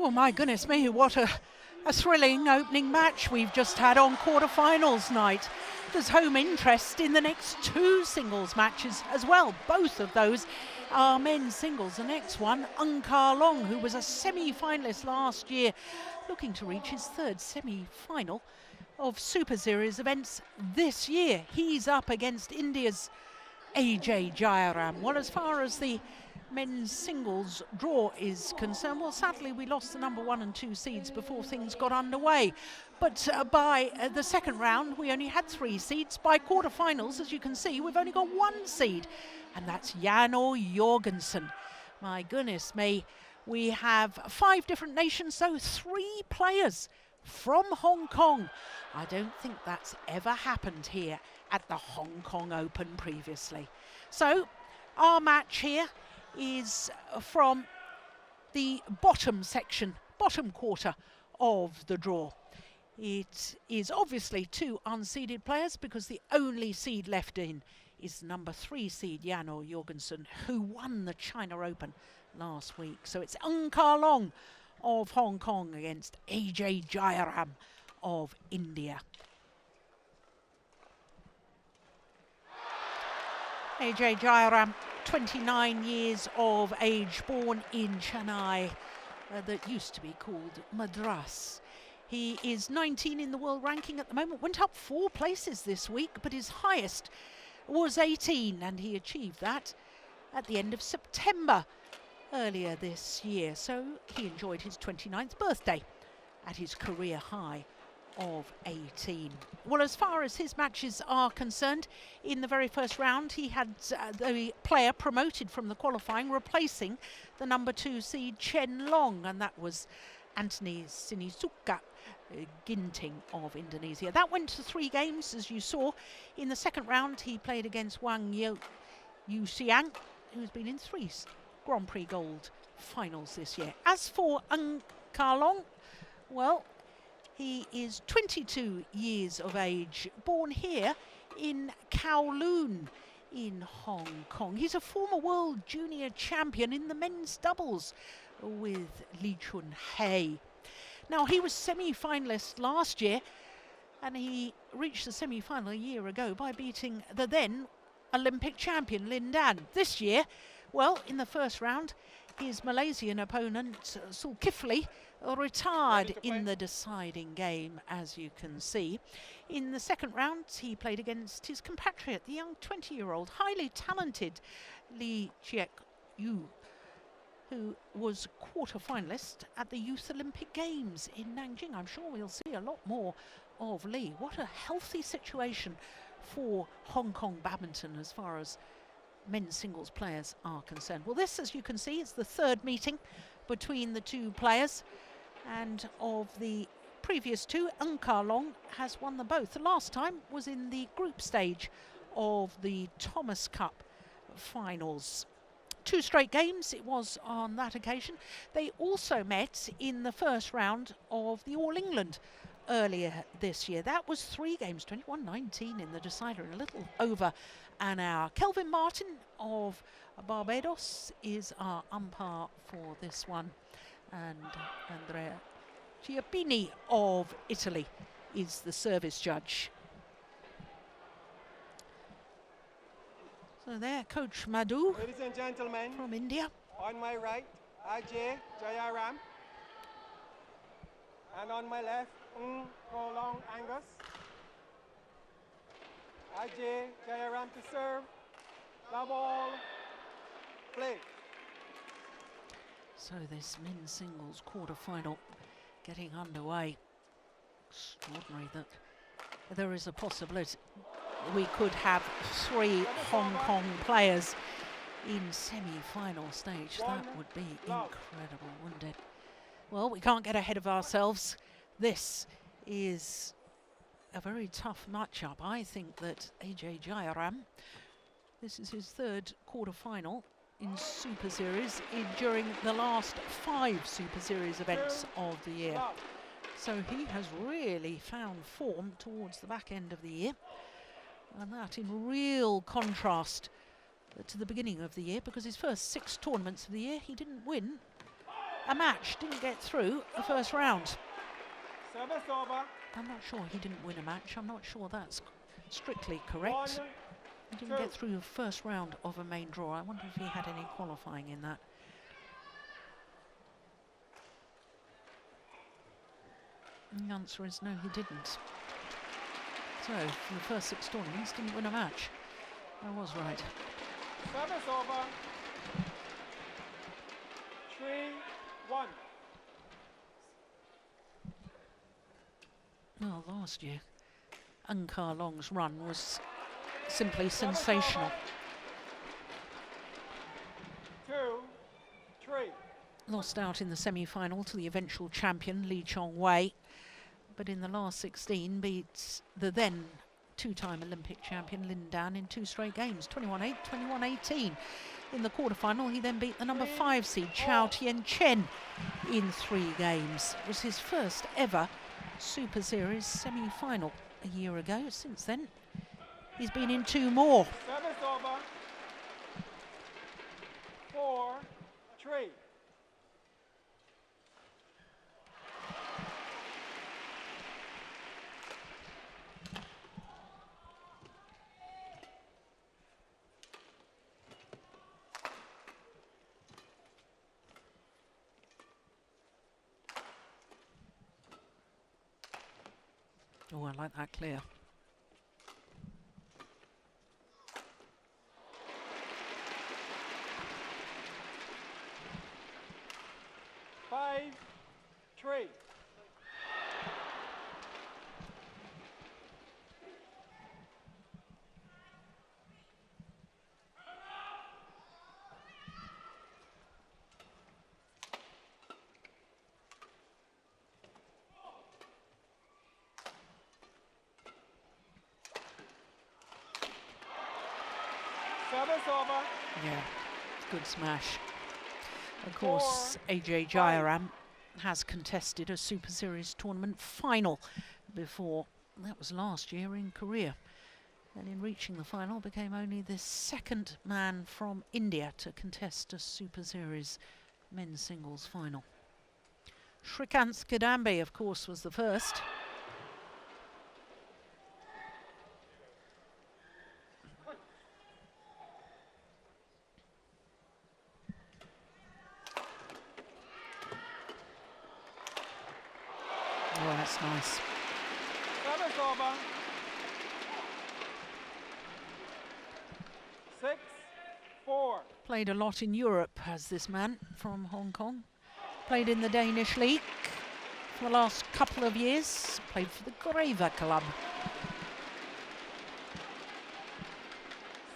Well, my goodness me, what a thrilling opening match we've just had on quarterfinals night. There's home interest in the next two singles matches as well. Both of those are men's singles. The next one, Long, who was a semi-finalist last year, looking to reach his third semi-final of Super Series events this year. He's up against India's Ajay Jayaram. Well, as far as the men's singles draw is concerned, well, sadly we lost the number 1 and 2 seeds before things got underway. But by the second round we only had 3 seeds. By quarterfinals, as you can see, we've only got 1 seed, and that's Jan-O Jorgensen. My goodness me, we have 5 different nations, so 3 players from Hong Kong. I don't think that's ever happened here at the Hong Kong Open previously. So our match here is from the bottom section, bottom quarter of the draw. It is obviously 2 unseeded players because the only seed left in is number 3 seed Jan-O Jorgensen, who won the China Open last week. So it's Long of Hong Kong against Ajay Jayaram of India. Ajay Jayaram, 29 years of age, born in Chennai, that used to be called Madras. He is 19 in the world ranking at the moment, went up 4 places this week, but his highest was 18, and he achieved that at the end of September earlier this year. So he enjoyed his 29th birthday at his career high of 18. Well, as far as his matches are concerned, in the very first round he had the player promoted from the qualifying replacing the number 2 seed Chen Long, and that was Anthony Sinisuka Ginting of Indonesia. That went to 3 games, as you saw. In the second round he played against Wang Yuxiang, who's been in 3 Grand Prix Gold finals this year. As for Long, well, he is 22 years of age, born here in Kowloon in Hong Kong. He's a former world junior champion in the men's doubles with Lee Chun-hei. Now, he was semi-finalist last year, and he reached the semi-final a year ago by beating the then Olympic champion Lin Dan. This year, well, in the first round, his Malaysian opponent Zulkifli retired in the deciding game, as you can see. In the second round he played against his compatriot, the young 20-year-old highly talented Lee Chiek-yu, who was quarter-finalist at the Youth Olympic Games in Nanjing. I'm sure we'll see a lot more of Lee. What a healthy situation for Hong Kong badminton as far as men's singles players are concerned. Well, this, as you can see, is the 3rd meeting between the 2 players, and of the previous 2, Long has won them both. The last time was in the group stage of the Thomas Cup finals. 2 straight games it was on that occasion. They also met in the first round of the All England earlier this year. That was 3 games, 21-19 in the decider, in a little over an hour. Kelvin Martin of Barbados is our umpire for this one, and Andrea Chiappini of Italy is the service judge. So there, Coach Madhu, ladies and gentlemen, from India. On my right, Ajay Jayaram, and on my left, Long Angus. Ajay Jayaram to serve, love all, play. So this men's singles quarter-final getting underway. Extraordinary that there is a possibility we could have 3 Hong Kong players in semi-final stage. That would be incredible, wouldn't it? Well, we can't get ahead of ourselves. This is a very tough matchup. I think that Ajay Jayaram, this is his 3rd quarter-final in Super Series during the last 5 Super Series events of the year. So he has really found form towards the back end of the year, and that in real contrast to the beginning of the year, because his first 6 tournaments of the year he didn't win a match, didn't get through the first round. Service over. I'm not sure he didn't win a match. I'm not sure that's strictly correct. 1, He didn't 2. get through the first round of a main draw. I wonder if he had any qualifying in that. And the answer is no, he didn't. So, for the first 6 tournaments, didn't win a match. I was right. Service over. 3-1. Well, last year, Ankar Long's run was simply sensational. 2-3. Lost out in the semi-final to the eventual champion, Lee Chong-wei, but in the last 16 beats the then 2-time Olympic champion Lin Dan in 2 straight games, 21-8, 21-18. In the quarterfinal, he then beat the number 5 seed, Chao Tien-chen, in 3 games. It was his first ever Super Series semi-final a year ago. Since then, he's been in 2 more. Service over. 4-3. Oh, I like that clear. 5-3. Service over. Yeah, good smash. Of course, Ajay Jayaram has contested a Super Series tournament final before. That was last year in Korea. And in reaching the final, became only the 2nd man from India to contest a Super Series men's singles final. Shrikant Kadambi, of course, was the first. Oh, that's nice. Service over. 6-4. Played a lot in Europe, has this man from Hong Kong. Played in the Danish league for the last couple of years. Played for the Greve club.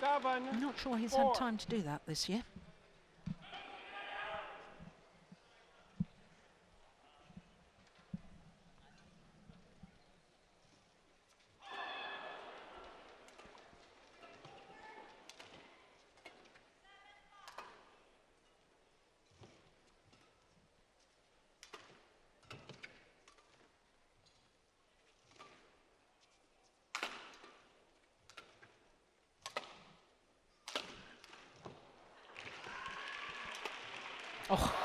7. I'm not sure he's had time to do that this year. Oh,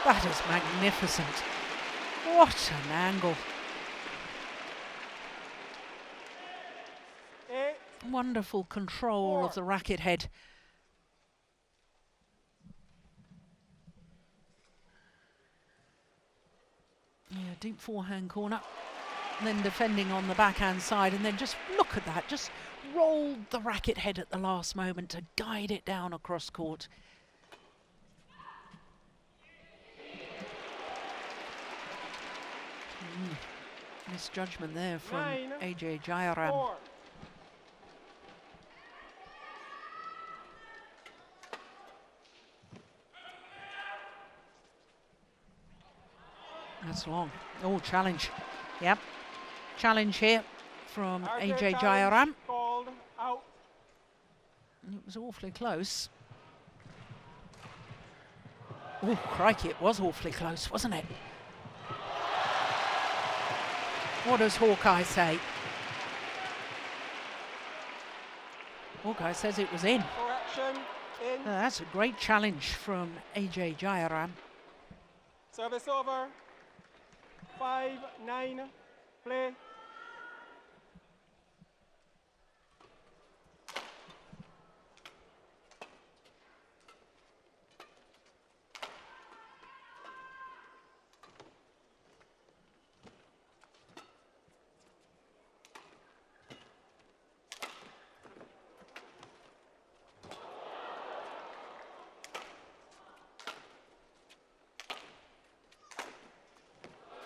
that is magnificent. What an angle. 8. Wonderful control of the racket head. Yeah, deep forehand corner. And then defending on the backhand side, and then just look at that, just rolled the racket head at the last moment to guide it down across court. Misjudgment there from 9, Ajay Jayaram. 4. That's long. Oh, challenge. Yep. Challenge here from Ajay Jayaram. Called out. It was awfully close. Oh, crikey, it was awfully close, wasn't it? What does Hawkeye say? Hawkeye says it was in. Correction in. That's a great challenge from Ajay Jayaram. Service over. 5-9. Play.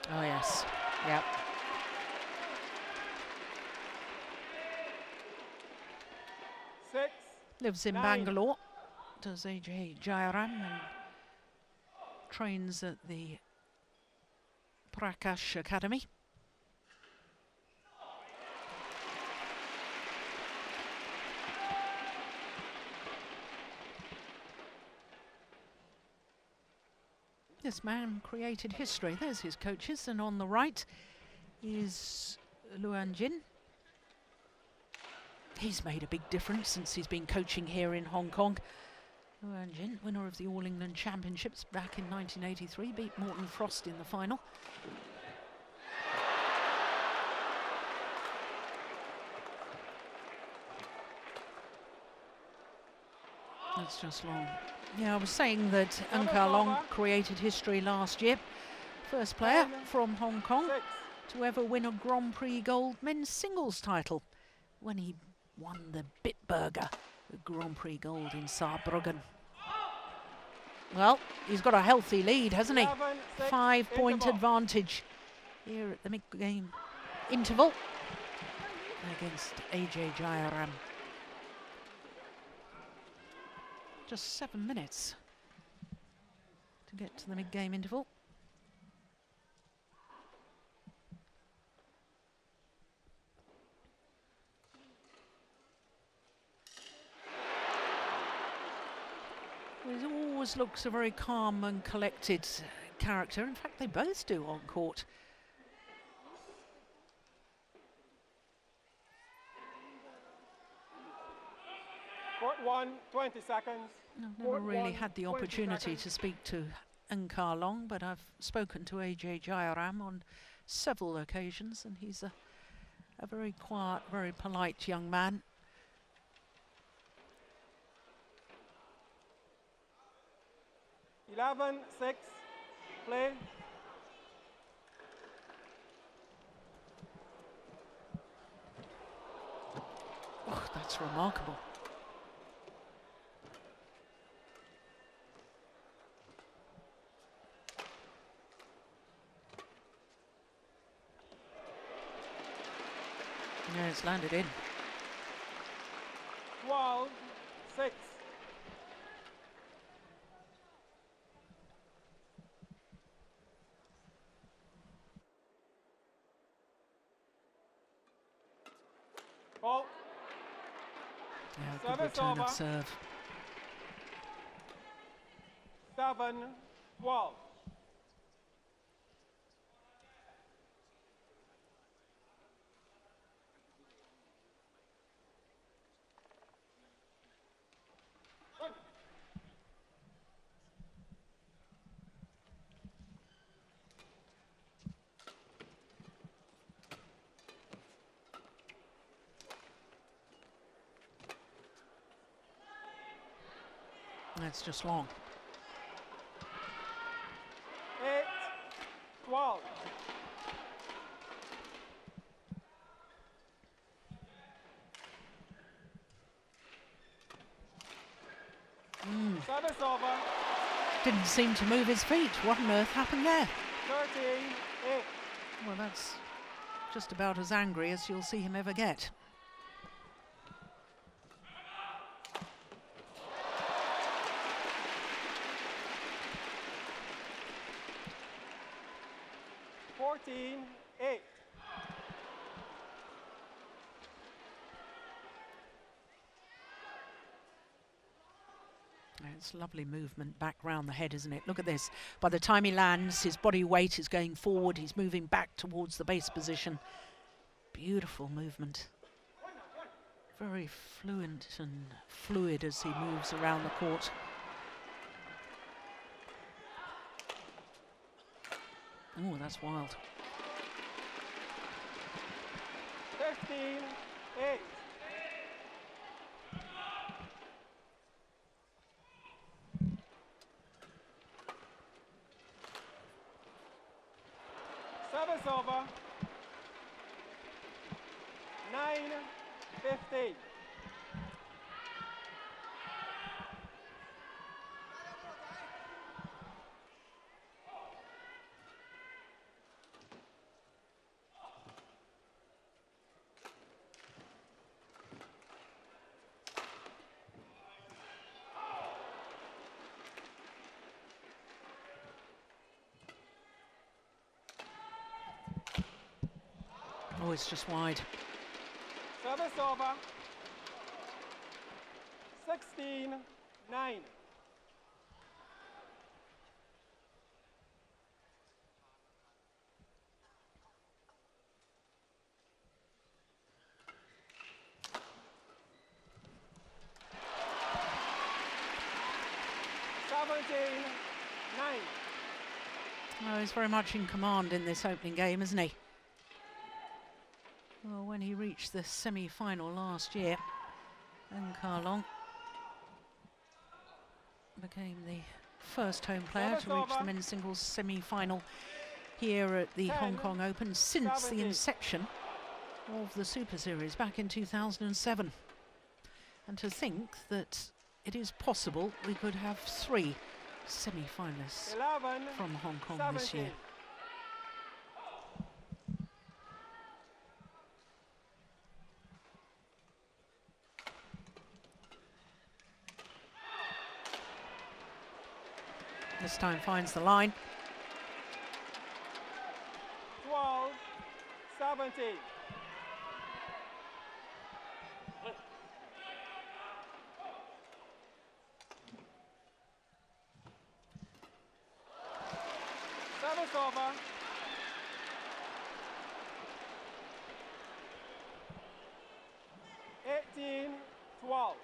Oh, yes. Yep. Six. Lives in 9. Bangalore. Does Ajay Jayaram and trains at the Prakash Academy. This man created history. There's his coaches, and on the right is Luan Jin. He's made a big difference since he's been coaching here in Hong Kong. Luan Jin, winner of the All England Championships back in 1983, beat Morton Frost in the final. That's just long. Yeah, I was saying that Angus Long created history last year. First player from Hong Kong to ever win a Grand Prix Gold men's singles title when he won the Bitburger, the Grand Prix Gold in Saarbrücken. Well, he's got a healthy lead, hasn't he? 5-point advantage here at the mid-game interval against Ajay Jayaram. Just 7 minutes to get to the mid-game interval. He always looks a very calm and collected character. In fact, they both do on court. Court 1, 20 seconds. I've never really had the opportunity to speak to Angus Long, but I've spoken to Ajay Jayaram on several occasions, and he's a very quiet, very polite young man. Eleven, 6. Play. Oh, that's remarkable. Yeah, it's landed in. 12, 6. Ball. Yeah, good Service return over. of serve. 7, 12. That's just long. 8, 12. Service over. Didn't seem to move his feet. What on earth happened there? 13, 8. Well, that's just about as angry as you'll see him ever get. Eight. It's lovely movement back round the head, isn't it? Look at this. By the time he lands, his body weight is going forward. He's moving back towards the base position. Beautiful movement. Very fluent and fluid as he moves around the court. Oh, that's wild. 15-8. Service over. 9-15. Oh, it's just wide. Service over. 16-9. Oh, he's very much in command in this opening game, isn't he? Well, when he reached the semi-final last year, Long became the first home player to reach the men's singles semi-final here at the Hong Kong Open since the inception of the Super Series back in 2007. And to think that it is possible we could have 3 semi-finalists from Hong Kong this year. This time finds the line. 12-17. Service over. 18-12.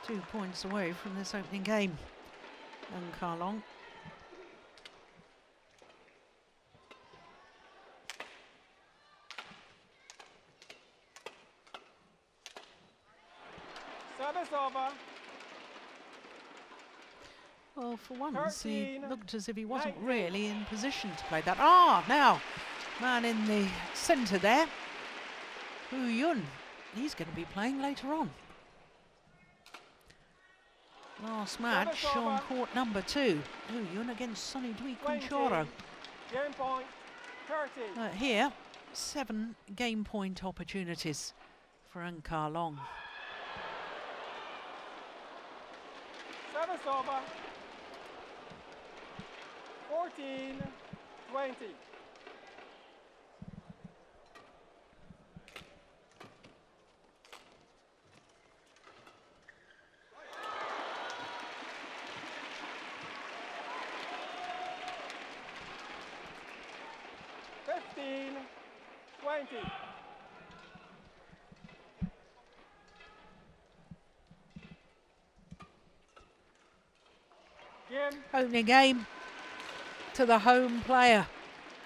Two points away from this opening game. And Long. Service over. Well, for once, he 13, looked as if he wasn't 19. really in position to play that. Ah, now, man in the centre there, Hu Yun. He's going to be playing later on. Last match on court number 2. Hu Yun against Sonny Dwi Kunchoro. Game point, 30. Here, 7 game point opportunities for Long. Service over. 14-20. Opening game to the home player,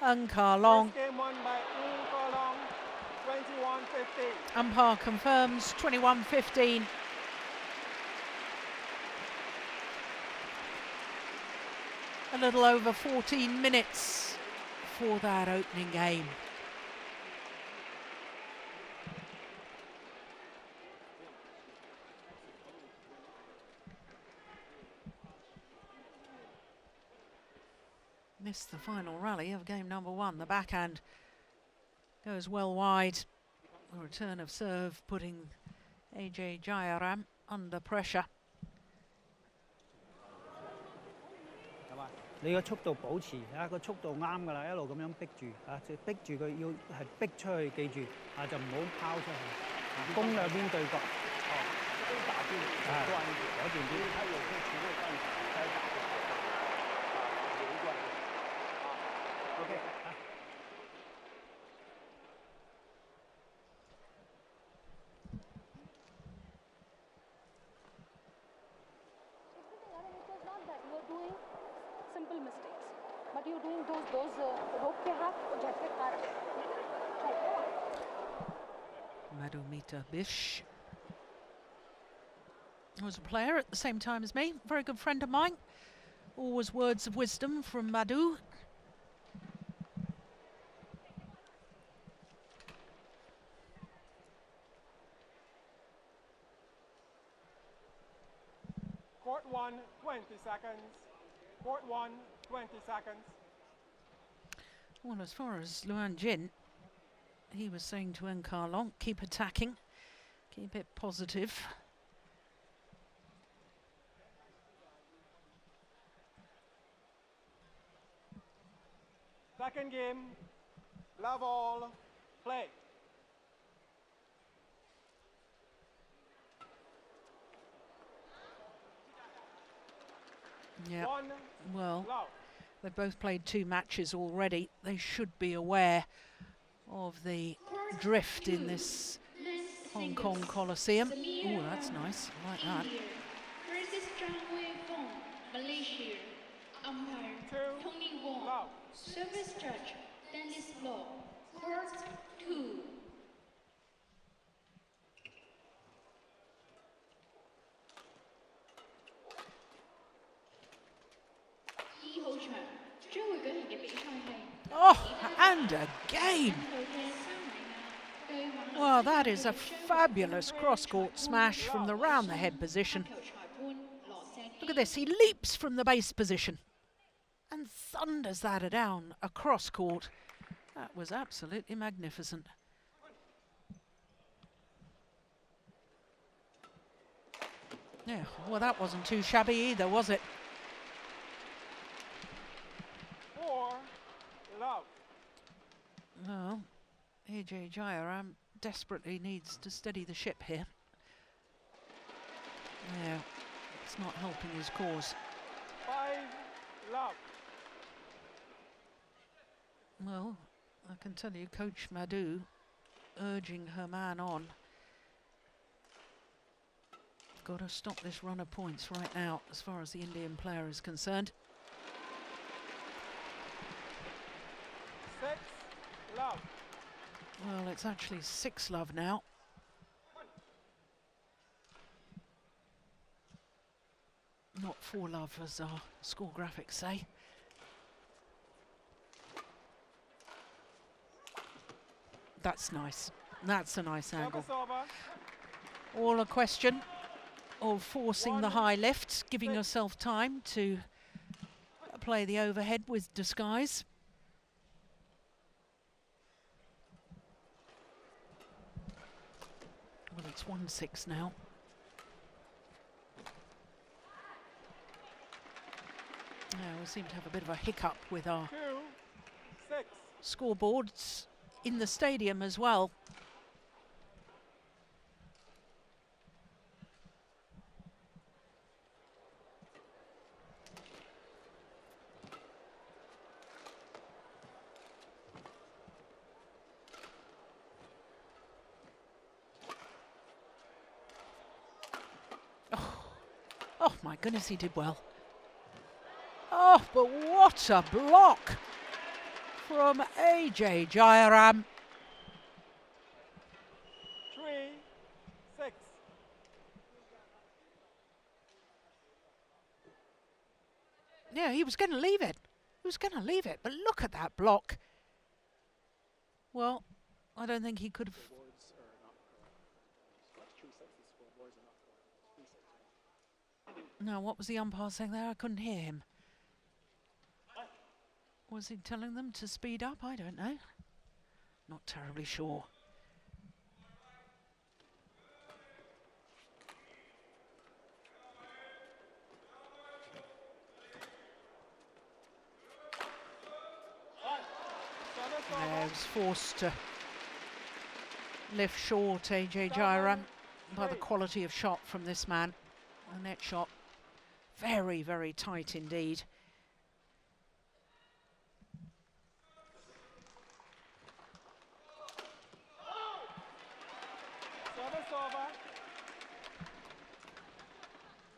Long. Game won by Long, 21-15. Umpire confirms 21-15. A little over 14 minutes for that opening game. Missed the final rally of game number 1. The backhand goes well wide. A return of serve putting Ajay Jayaram under pressure. 你個速度保持啊，個速度啱㗎啦，一路咁樣逼住啊，就逼住佢要係逼出去，記住啊，就唔好拋出去，攻兩邊對角。哦，都大啲，關啲，嗰段啲。他有些除了干法，该打的，有一段。OK 啊。Madhumita Bish, who was a player at the same time as me, very good friend of mine. Always words of wisdom from Madhu. Court 1, 20 seconds. Court 1, 20 seconds. Well, as far as Luan Jin, he was saying to Nkarlong, keep attacking, keep it positive. Second game, love all, play. Yeah, One, well, love. they've both played 2 matches already. They should be aware of the drift in this Hong Kong Coliseum. Oh, that's nice. I like that. Malaysia. Umpire 2, Tony Wong. love. Service judge Dennis Law. Court 2. 1號場將會舉行嘅比賽係 Oh, and again. Well, that is a fabulous cross-court smash from the round-the-head position. Look at this, he leaps from the base position and thunders that down across court. That was absolutely magnificent. Yeah, well, that wasn't too shabby either, was it? 4, love. Well, Ajay Jayaram desperately needs to steady the ship here. Yeah, it's not helping his cause. 5, love. Well, I can tell you, Coach Madhu urging her man on. Got to stop this run of points right now, as far as the Indian player is concerned. 6, love. Well, it's actually 6-love now. Not 4-love, as our score graphics say. That's nice. That's a nice angle. Service over. All a question of forcing the high lifts, giving yourself time to play the overhead with disguise. Well, it's 1-6 now. Yeah, we seem to have a bit of a hiccup with our 2, 6. scoreboards in the stadium as well. Oh my goodness, he did well. Oh, but what a block from Ajay Jayaram. 3, 6. Yeah, he was going to leave it. He was going to leave it, but look at that block. Well, I don't think he could have. No, what was the umpire saying there? I couldn't hear him. Was he telling them to speed up? I don't know. Not terribly sure. Yeah, he was forced to lift short, Ajay Jayaram, by the quality of shot from this man. A net shot. Very, very tight indeed. Service over.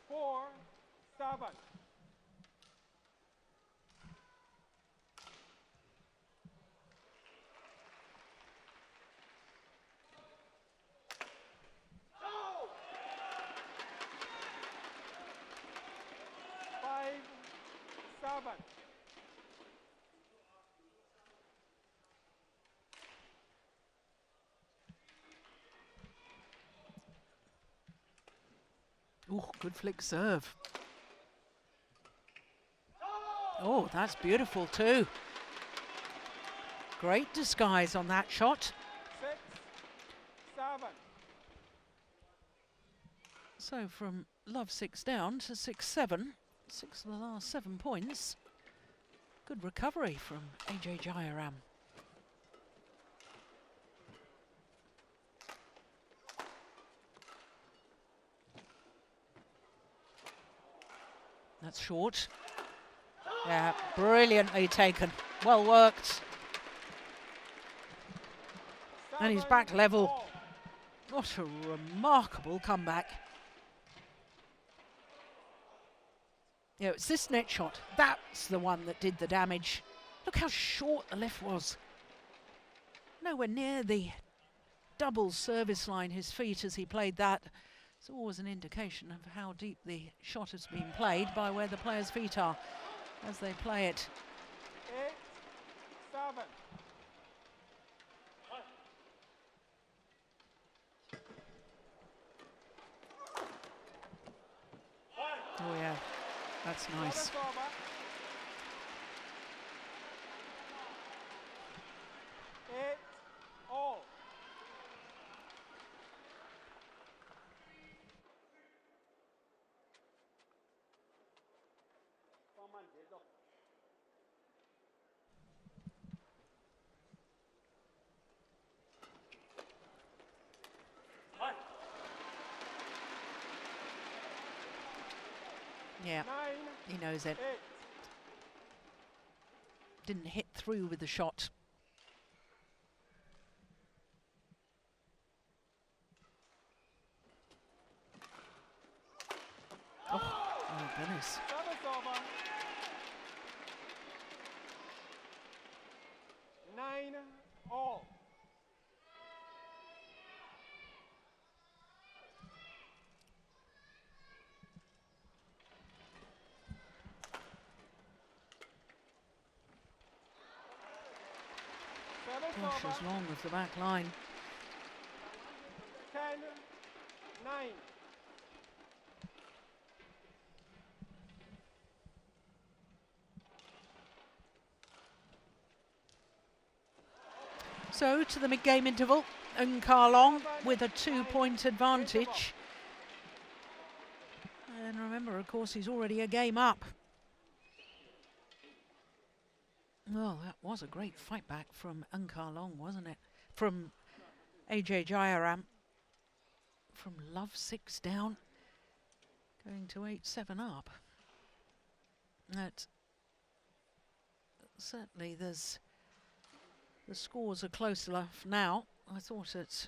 4, 7. Oh, good flick serve. Oh, that's beautiful too. Great disguise on that shot. 6-7. So from love 6 down to 6-7, 6 of the last 7 points. Good recovery from Ajay Jayaram. That's short. Yeah, brilliantly taken. Well worked. And he's back level. What a remarkable comeback. Yeah, it's this net shot. That's the one that did the damage. Look how short the lift was. Nowhere near the double service line, his feet, as he played that. It's always an indication of how deep the shot has been played by where the players' feet are as they play it. 8-7. Oh yeah, that's nice. Service over. 8-all. Yeah, 9-8. he knows it. Didn't hit through with the shot. Oh goodness. Service over. 9-all. Service Gosh, over. as long as the back line. 10-9. So to the mid-game interval, Long with a 2-point advantage. And remember, of course, he's already a game up. Well, that was a great fight back from Long, wasn't it? From Ajay Jayaram. From love 6 down, going to 8-7 up. That certainly the scores are close enough now. I thought at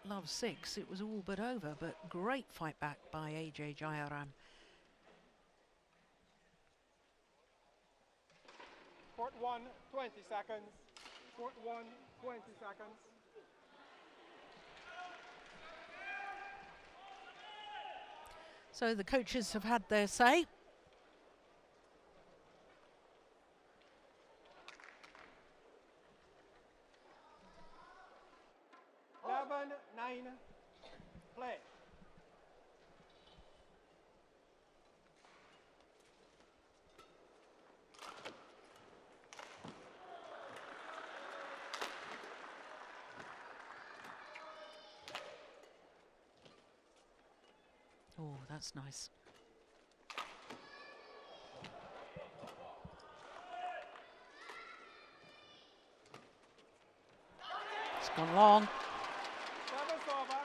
love 6 it was all but over, but great fight back by Ajay Jayaram. Court 1, 20 seconds. Court 1, 20 seconds. So the coaches have had their say. Eleven, 9, play. Oh, that's nice. It's gone long. Service over.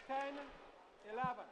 10-11.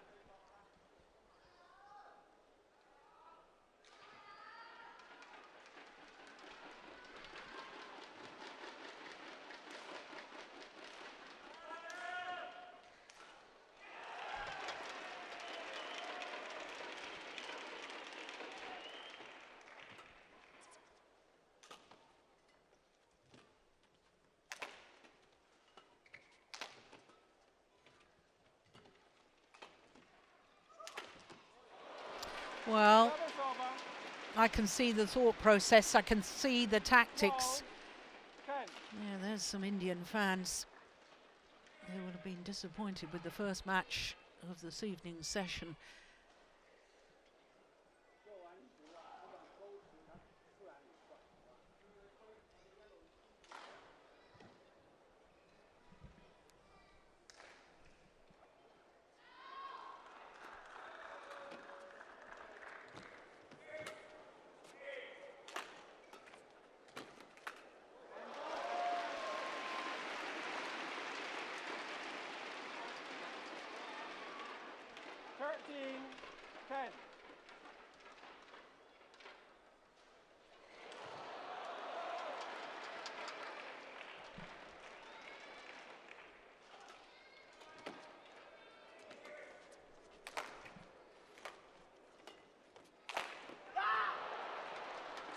Well, Service over. I can see the thought process. I can see the tactics. 12, 10. Yeah, there's some Indian fans They would have been disappointed with the first match of this evening's session.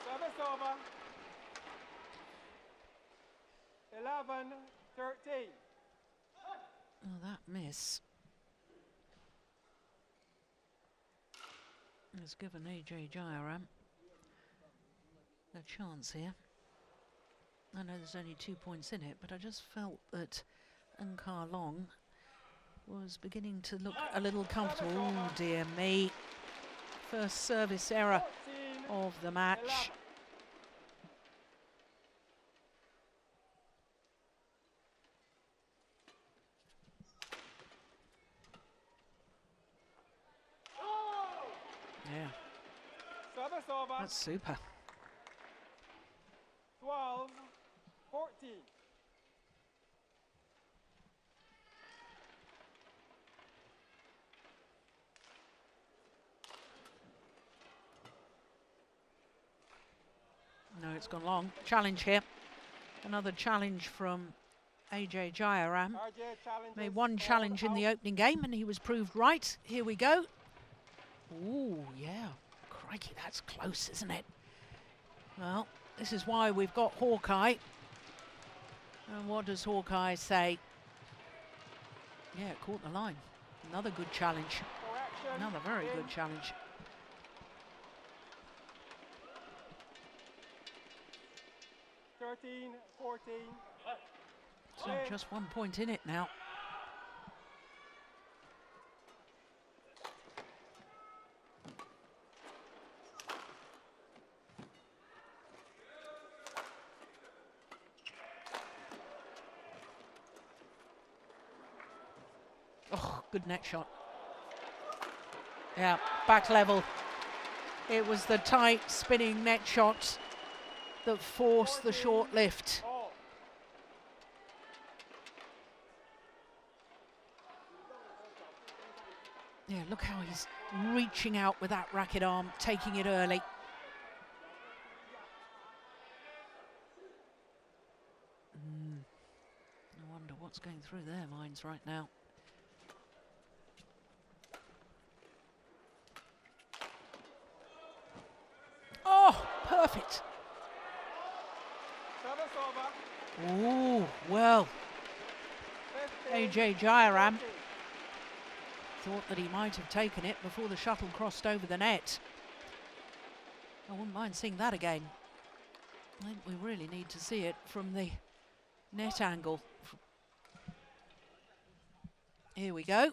Service over. 11-13. Oh, that miss has given Ajay Jayaram a chance here. I know there's only 2 points in it, but I just felt that Angus Long was beginning to look a little comfortable. Oh dear me. First service error of the match. Yeah, Service over. that's super. 12-14. No, it's gone long. Challenge here. Another challenge from Ajay Jayaram. RJ challenges Made one all challenge in the out. opening game and he was proved right. Here we go. Ooh, yeah. Crikey, that's close, isn't it? Well, this is why we've got Hawkeye. And what does Hawkeye say? Yeah, it caught the line. Another good challenge. Correction Another very in good challenge. 13-14. So just 1 point in it now. Oh, good net shot. Yeah, back level. It was the tight spinning net shot that forced the short lift. All. Yeah, look how he's reaching out with that racket arm, taking it early. I wonder what's going through their minds right now. Oh, perfect. Service over. Ooh, well, 15, Ajay Jayaram 14. thought that he might have taken it before the shuttle crossed over the net. I wouldn't mind seeing that again. I think we really need to see it from the net angle. Here we go.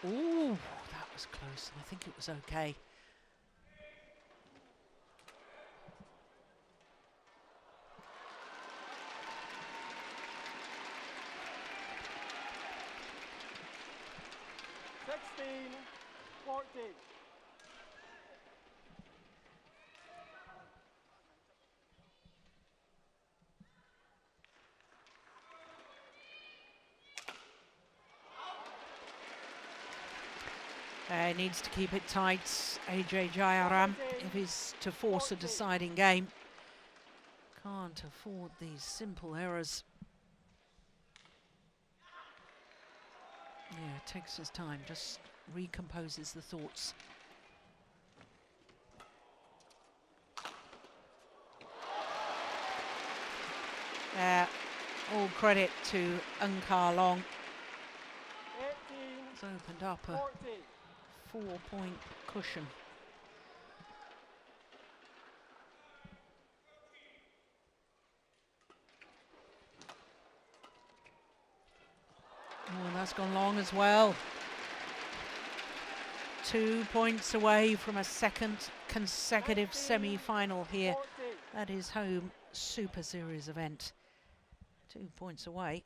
Ooh, that was close. I think it was okay. Sixteen, 14. Needs to keep it tight, Ajay Jayaram, if he's to force a deciding game. Can't afford these simple errors. Yeah, takes his time, just recomposes the thoughts. All credit to Angus Long. 18, It's opened up a 14. 4-point cushion. That's gone long as well. 2 points away from a second consecutive semi-final here at his home Super Series event. 2 points away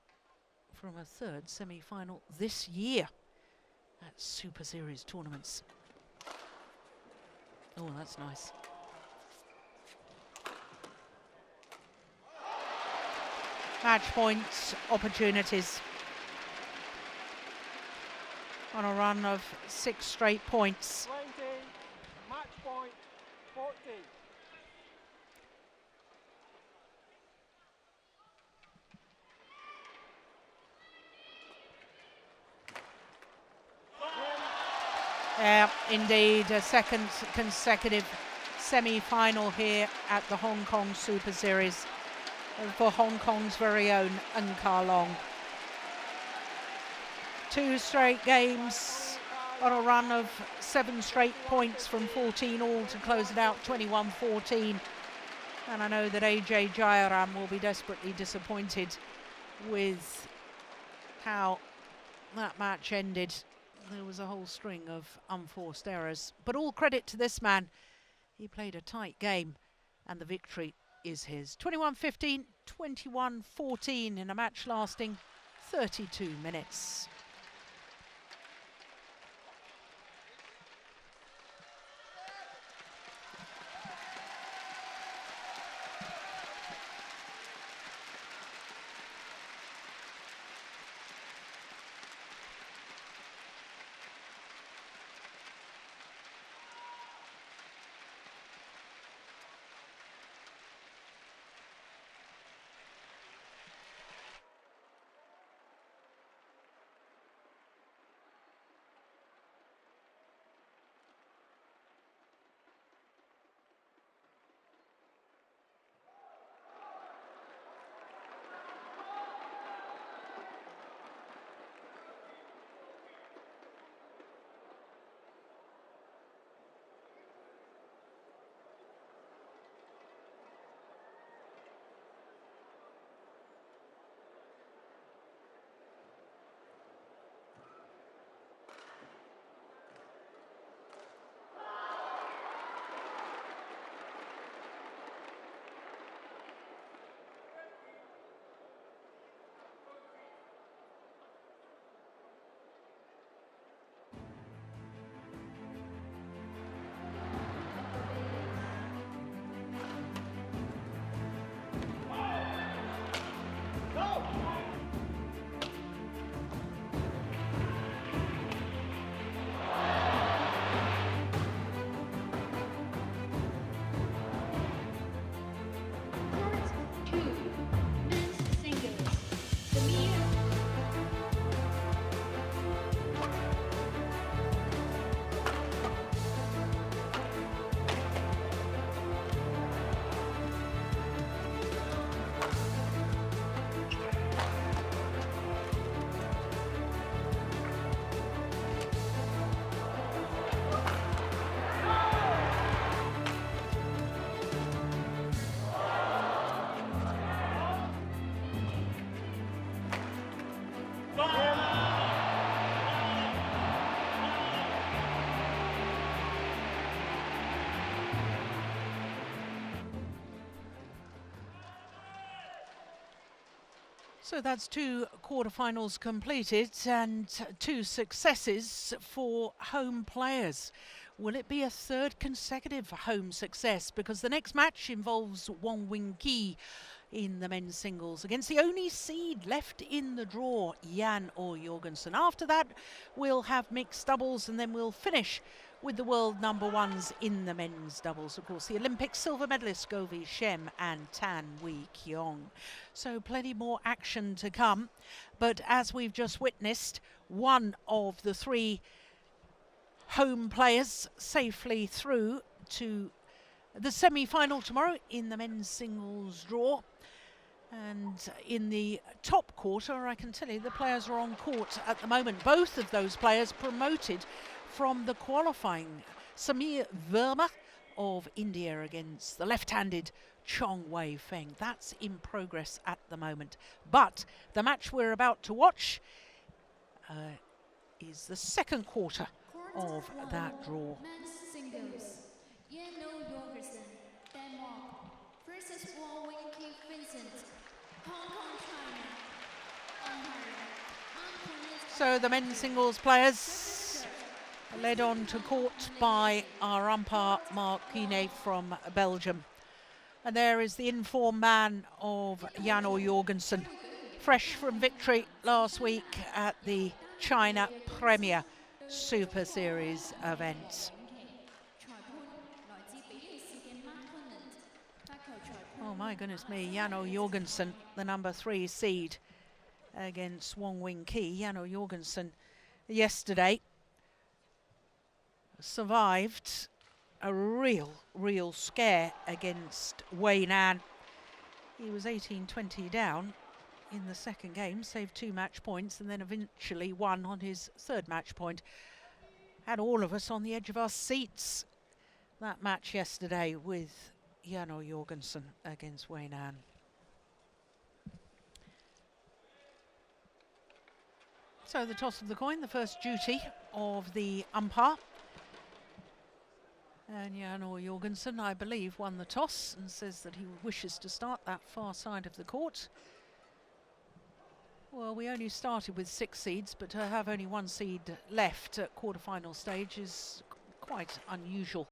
from a third semi-final this year at Super Series tournaments. Oh, that's nice. Match points, opportunities. On a run of 6 straight points. 20, match point, 40. Yeah, indeed, a second consecutive semi-final here at the Hong Kong Super Series for Hong Kong's very own Ng Long. 2 straight games on a run of 7 straight points from 14 all to close it out 21-14. And I know that Ajay Jayaram will be desperately disappointed with how that match ended. There was a whole string of unforced errors, but all credit to this man. He played a tight game and the victory is his. 21-15, 21-14 in a match lasting 32 minutes. So that's 2 quarterfinals completed and 2 successes for home players. Will it be a third consecutive home success? Because the next match involves Wong Wing Ki in the men's singles against the only seed left in the draw, Jan or Jorgensen. After that, we'll have mixed doubles and then we'll finish with the world number ones in the men's doubles. Of course, the Olympic silver medalists Govi Shem and Tan Wee Kyong. So plenty more action to come. But as we've just witnessed, one of the 3 home players safely through to the semi-final tomorrow in the men's singles draw. And in the top quarter, I can tell you the players are on court at the moment. Both of those players promoted from the qualifying. Samir Verma of India against the left-handed Chong Wei Feng. That's in progress at the moment. But the match we're about to watch is the second quarter of that draw. Men's singles. Jorgensen, Denmark versus Vincent, Hong Kong, China. So the men's singles players led on to court by our umpire Mark Guinet from Belgium. And there is the informed man of Jan Jorgensen, fresh from victory last week at the China Premier Super Series event. Oh my goodness me, Jan Jorgensen, the number 3 seed against Wong Wing Ki. Jan Jorgensen yesterday survived a real scare against Wei Nan. He was 18-20 down in the second game, saved 2 match points, and then eventually won on his 3rd match point. Had all of us on the edge of our seats that match yesterday with Jan Jorgensen against Wei Nan. So the toss of the coin, the first duty of the umpire. And Jan Jorgensen, I believe, won the toss and says that he wishes to start that far side of the court. Well, we only started with 6 seeds, but to have only 1 seed left at quarterfinal stage is quite unusual.